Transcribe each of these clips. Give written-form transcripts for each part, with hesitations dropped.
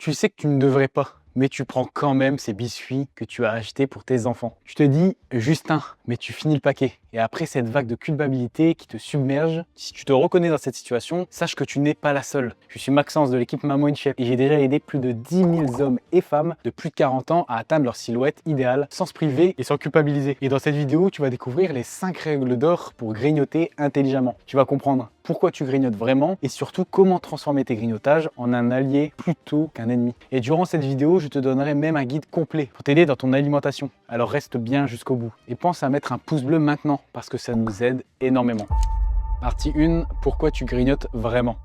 Tu sais que tu ne devrais pas, mais tu prends quand même ces biscuits que tu as achetés pour tes enfants. Tu te dis, juste un, mais tu finis le paquet. Et après cette vague de culpabilité qui te submerge, si tu te reconnais dans cette situation, sache que tu n'es pas la seule. Je suis Maxence de l'équipe Maman in Shape et j'ai déjà aidé plus de 10 000 hommes et femmes de plus de 40 ans à atteindre leur silhouette idéale sans se priver et sans culpabiliser. Et dans cette vidéo, tu vas découvrir les 5 règles d'or pour grignoter intelligemment. Tu vas comprendre pourquoi tu grignotes vraiment et surtout comment transformer tes grignotages en un allié plutôt qu'un ennemi. Et durant cette vidéo, je te donnerai même un guide complet pour t'aider dans ton alimentation. Alors reste bien jusqu'au bout et pense à mettre un pouce bleu maintenant parce que ça nous aide énormément. Partie 1, pourquoi tu grignotes vraiment?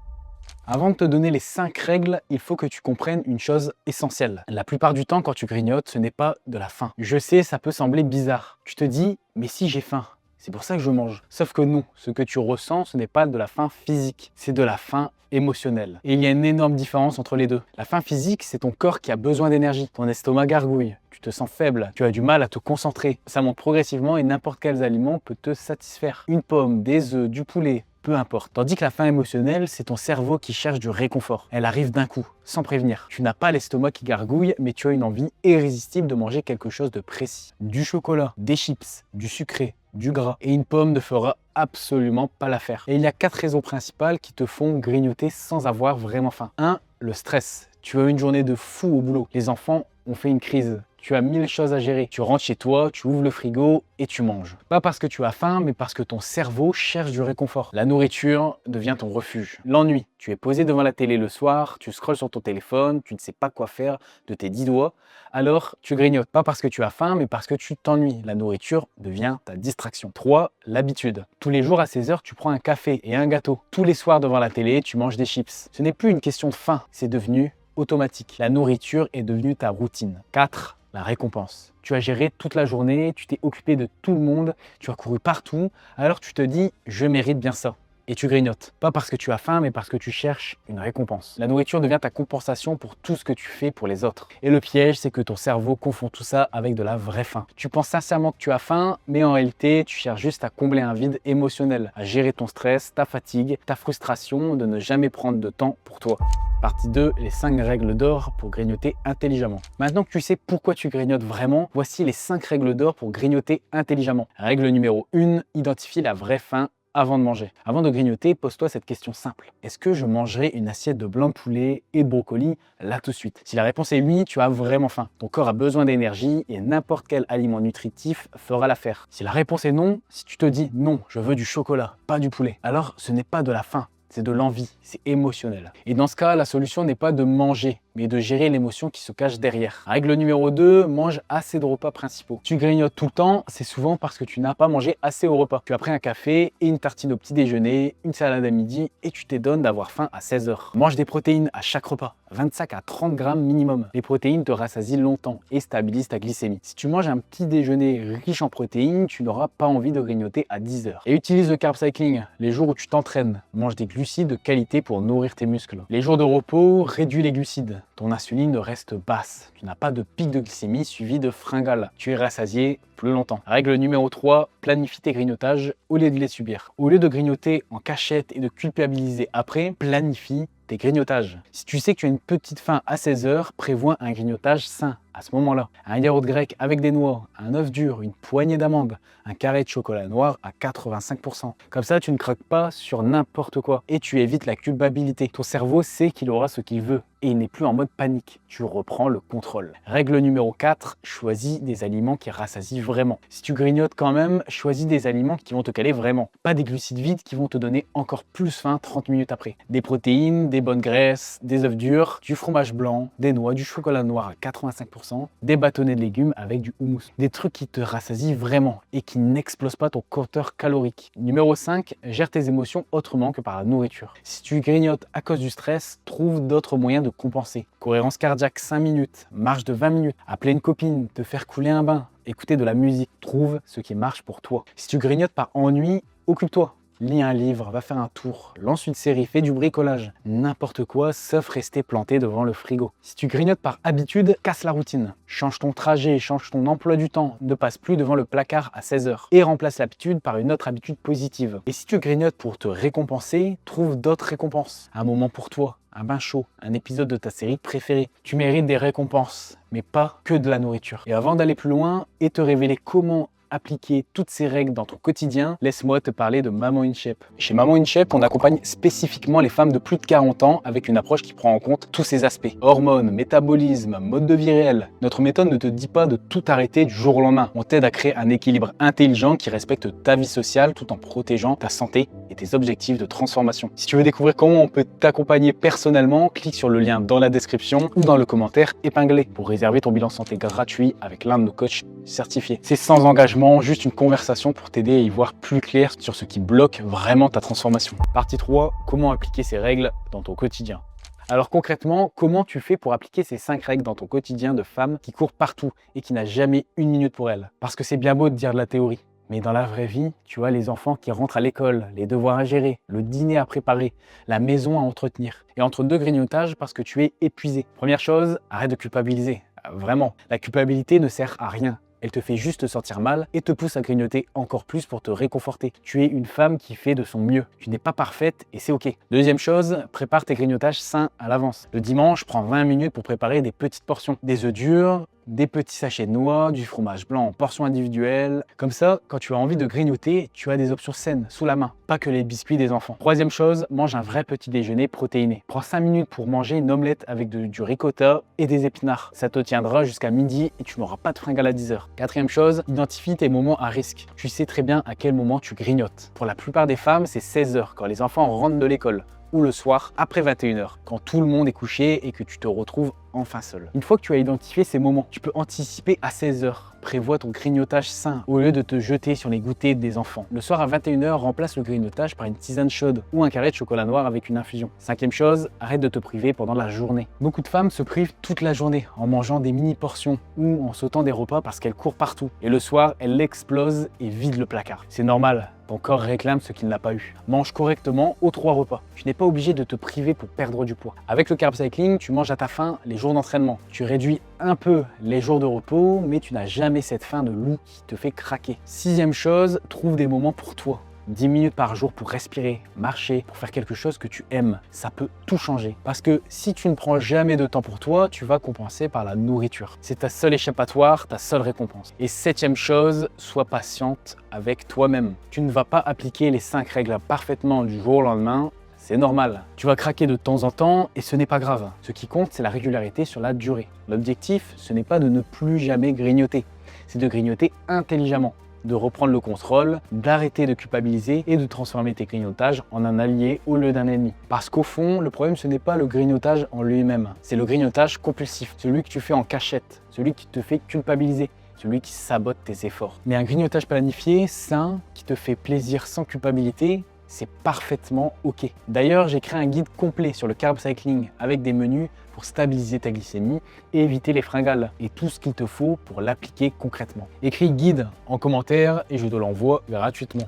Avant de te donner les 5 règles, il faut que tu comprennes une chose essentielle. La plupart du temps, quand tu grignotes, ce n'est pas de la faim. Je sais, ça peut sembler bizarre. Tu te dis, mais si j'ai faim, c'est pour ça que je mange. Sauf que non, ce que tu ressens, ce n'est pas de la faim physique, c'est de la faim émotionnelle. Et il y a une énorme différence entre les deux. La faim physique, c'est ton corps qui a besoin d'énergie. Ton estomac gargouille, tu te sens faible, tu as du mal à te concentrer. Ça monte progressivement et n'importe quel aliment peut te satisfaire. Une pomme, des œufs, du poulet, peu importe. Tandis que la faim émotionnelle, c'est ton cerveau qui cherche du réconfort. Elle arrive d'un coup, sans prévenir. Tu n'as pas l'estomac qui gargouille, mais tu as une envie irrésistible de manger quelque chose de précis. Du chocolat, des chips, du sucré, du gras. Et une pomme ne fera absolument pas l'affaire. Et il y a 4 raisons principales qui te font grignoter sans avoir vraiment faim. 1. Le stress. Tu as une journée de fou au boulot. Les enfants ont fait une crise. Tu as 1000 choses à gérer. Tu rentres chez toi, tu ouvres le frigo et tu manges. Pas parce que tu as faim, mais parce que ton cerveau cherche du réconfort. La nourriture devient ton refuge. L'ennui. Tu es posé devant la télé le soir, tu scrolles sur ton téléphone, tu ne sais pas quoi faire de tes 10 doigts. Alors, tu grignotes. Pas parce que tu as faim, mais parce que tu t'ennuies. La nourriture devient ta distraction. 3. L'habitude. Tous les jours à 16 h, tu prends un café et un gâteau. Tous les soirs devant la télé, tu manges des chips. Ce n'est plus une question de faim, c'est devenu automatique. La nourriture est devenue ta routine. 4. La récompense. Tu as géré toute la journée, tu t'es occupé de tout le monde, tu as couru partout, alors tu te dis « je mérite bien ça ». Et tu grignotes. Pas parce que tu as faim, mais parce que tu cherches une récompense. La nourriture devient ta compensation pour tout ce que tu fais pour les autres. Et le piège, c'est que ton cerveau confond tout ça avec de la vraie faim. Tu penses sincèrement que tu as faim, mais en réalité, tu cherches juste à combler un vide émotionnel, à gérer ton stress, ta fatigue, ta frustration de ne jamais prendre de temps pour toi. Partie 2, les 5 règles d'or pour grignoter intelligemment. Maintenant que tu sais pourquoi tu grignotes vraiment, voici les 5 règles d'or pour grignoter intelligemment. Règle numéro 1, identifie la vraie faim avant de manger. Avant de grignoter, pose-toi cette question simple. Est-ce que je mangerai une assiette de blanc de poulet et de brocoli là tout de suite? Si la réponse est oui, tu as vraiment faim. Ton corps a besoin d'énergie et n'importe quel aliment nutritif fera l'affaire. Si la réponse est non, si tu te dis non, je veux du chocolat, pas du poulet, alors ce n'est pas de la faim. C'est de l'envie, c'est émotionnel. Et dans ce cas, la solution n'est pas de manger, mais de gérer l'émotion qui se cache derrière. Règle numéro 2, mange assez de repas principaux. Tu grignotes tout le temps, c'est souvent parce que tu n'as pas mangé assez au repas. Tu as pris un café et une tartine au petit déjeuner, une salade à midi et tu t'étonnes d'avoir faim à 16 h. Mange des protéines à chaque repas, 25 à 30 grammes minimum. Les protéines te rassasient longtemps et stabilisent ta glycémie. Si tu manges un petit déjeuner riche en protéines, tu n'auras pas envie de grignoter à 10 h. Et utilise le carb cycling les jours où tu t'entraînes. Mange des glucides de qualité pour nourrir tes muscles. Les jours de repos, réduis les glucides. Ton insuline reste basse. Tu n'as pas de pic de glycémie suivi de fringales. Tu es rassasié plus longtemps. Règle numéro 3, planifie tes grignotages au lieu de les subir. Au lieu de grignoter en cachette et de culpabiliser après, planifie tes grignotages. Si tu sais que tu as une petite faim à 16 h, prévois un grignotage sain à ce moment-là. Un yaourt grec avec des noix, un œuf dur, une poignée d'amandes, un carré de chocolat noir à 85%. Comme ça, tu ne craques pas sur n'importe quoi et tu évites la culpabilité. Ton cerveau sait qu'il aura ce qu'il veut et il n'est plus en mode panique. Tu reprends le contrôle. Règle numéro 4, choisis des aliments qui rassasient vraiment. Si tu grignotes quand même, choisis des aliments qui vont te caler vraiment. Pas des glucides vides qui vont te donner encore plus faim 30 minutes après. Des protéines, des bonnes graisses, des œufs durs, du fromage blanc, des noix, du chocolat noir à 85%, des bâtonnets de légumes avec du houmous. Des trucs qui te rassasient vraiment et qui n'explosent pas ton compteur calorique. Numéro 5, gère tes émotions autrement que par la nourriture. Si tu grignotes à cause du stress, trouve d'autres moyens de compenser. Cohérence cardiaque 5 minutes, marche de 20 minutes, appeler une copine, te faire couler un bain, écouter de la musique. Trouve ce qui marche pour toi. Si tu grignotes par ennui, occupe-toi. Lis un livre, va faire un tour, lance une série, fais du bricolage. N'importe quoi, sauf rester planté devant le frigo. Si tu grignotes par habitude, casse la routine. Change ton trajet, change ton emploi du temps. Ne passe plus devant le placard à 16 h. Et remplace l'habitude par une autre habitude positive. Et si tu grignotes pour te récompenser, trouve d'autres récompenses. Un moment pour toi, un bain chaud, un épisode de ta série préférée. Tu mérites des récompenses, mais pas que de la nourriture. Et avant d'aller plus loin et te révéler comment appliquer toutes ces règles dans ton quotidien, laisse-moi te parler de Maman in Shape. Chez Maman in Shape, on accompagne spécifiquement les femmes de plus de 40 ans avec une approche qui prend en compte tous ces aspects. Hormones, métabolisme, mode de vie réel. Notre méthode ne te dit pas de tout arrêter du jour au lendemain. On t'aide à créer un équilibre intelligent qui respecte ta vie sociale tout en protégeant ta santé et tes objectifs de transformation. Si tu veux découvrir comment on peut t'accompagner personnellement, clique sur le lien dans la description ou dans le commentaire épinglé pour réserver ton bilan santé gratuit avec l'un de nos coachs certifiés. C'est sans engagement, juste une conversation pour t'aider à y voir plus clair sur ce qui bloque vraiment ta transformation. Partie 3, comment appliquer ces règles dans ton quotidien. Alors concrètement, comment tu fais pour appliquer ces 5 règles dans ton quotidien de femme qui court partout et qui n'a jamais une minute pour elle? Parce que c'est bien beau de dire de la théorie, mais dans la vraie vie, tu as les enfants qui rentrent à l'école, les devoirs à gérer, le dîner à préparer, la maison à entretenir. Et entre deux grignotages parce que tu es épuisé. Première chose, arrête de culpabiliser. Vraiment, la culpabilité ne sert à rien. Elle te fait juste te sentir mal et te pousse à grignoter encore plus pour te réconforter. Tu es une femme qui fait de son mieux. Tu n'es pas parfaite et c'est ok. Deuxième chose, prépare tes grignotages sains à l'avance. Le dimanche, prends 20 minutes pour préparer des petites portions. Des œufs durs, des petits sachets de noix, du fromage blanc en portions individuelles. Comme ça, quand tu as envie de grignoter, tu as des options saines sous la main, pas que les biscuits des enfants. Troisième chose, mange un vrai petit déjeuner protéiné. Prends 5 minutes pour manger une omelette avec du ricotta et des épinards. Ça te tiendra jusqu'à midi et tu n'auras pas de fringale à 10 h. Quatrième chose, identifie tes moments à risque. Tu sais très bien à quel moment tu grignotes. Pour la plupart des femmes, c'est 16 h quand les enfants rentrent de l'école, ou le soir après 21 h, quand tout le monde est couché et que tu te retrouves enfin seul. Une fois que tu as identifié ces moments, tu peux anticiper à 16 h. Prévois ton grignotage sain au lieu de te jeter sur les goûters des enfants. Le soir à 21 h, remplace le grignotage par une tisane chaude ou un carré de chocolat noir avec une infusion. Cinquième chose, arrête de te priver pendant la journée. Beaucoup de femmes se privent toute la journée en mangeant des mini portions ou en sautant des repas parce qu'elles courent partout. Et le soir, elles explosent et vident le placard. C'est normal. Ton corps réclame ce qu'il n'a pas eu. Mange correctement aux 3 repas. Tu n'es pas obligé de te priver pour perdre du poids. Avec le carb cycling, tu manges à ta faim les jours d'entraînement. Tu réduis un peu les jours de repos, mais tu n'as jamais cette faim de loup qui te fait craquer. Sixième chose, trouve des moments pour toi. 10 minutes par jour pour respirer, marcher, pour faire quelque chose que tu aimes. Ça peut tout changer. Parce que si tu ne prends jamais de temps pour toi, tu vas compenser par la nourriture. C'est ta seule échappatoire, ta seule récompense. Et septième chose, sois patiente avec toi-même. Tu ne vas pas appliquer les 5 règles parfaitement du jour au lendemain. C'est normal. Tu vas craquer de temps en temps et ce n'est pas grave. Ce qui compte, c'est la régularité sur la durée. L'objectif, ce n'est pas de ne plus jamais grignoter. C'est de grignoter intelligemment, de reprendre le contrôle, d'arrêter de culpabiliser et de transformer tes grignotages en un allié au lieu d'un ennemi. Parce qu'au fond, le problème, ce n'est pas le grignotage en lui-même. C'est le grignotage compulsif, celui que tu fais en cachette, celui qui te fait culpabiliser, celui qui sabote tes efforts. Mais un grignotage planifié, sain, qui te fait plaisir sans culpabilité, c'est parfaitement ok. D'ailleurs, j'ai créé un guide complet sur le carb cycling avec des menus pour stabiliser ta glycémie et éviter les fringales et tout ce qu'il te faut pour l'appliquer concrètement. Écris guide en commentaire et je te l'envoie gratuitement.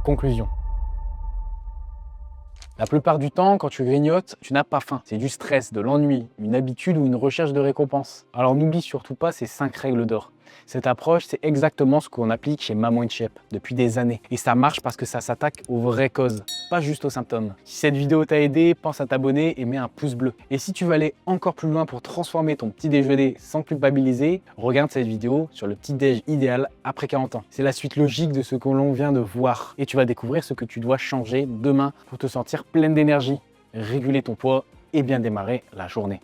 Conclusion. La plupart du temps, quand tu grignotes, tu n'as pas faim. C'est du stress, de l'ennui, une habitude ou une recherche de récompense. Alors n'oublie surtout pas ces 5 règles d'or. Cette approche, c'est exactement ce qu'on applique chez Maman in Shape depuis des années. Et ça marche parce que ça s'attaque aux vraies causes, pas juste aux symptômes. Si cette vidéo t'a aidé, pense à t'abonner et mets un pouce bleu. Et si tu veux aller encore plus loin pour transformer ton petit déjeuner sans culpabiliser, regarde cette vidéo sur le petit déj idéal après 40 ans. C'est la suite logique de ce que l'on vient de voir. Et tu vas découvrir ce que tu dois changer demain pour te sentir pleine d'énergie, réguler ton poids et bien démarrer la journée.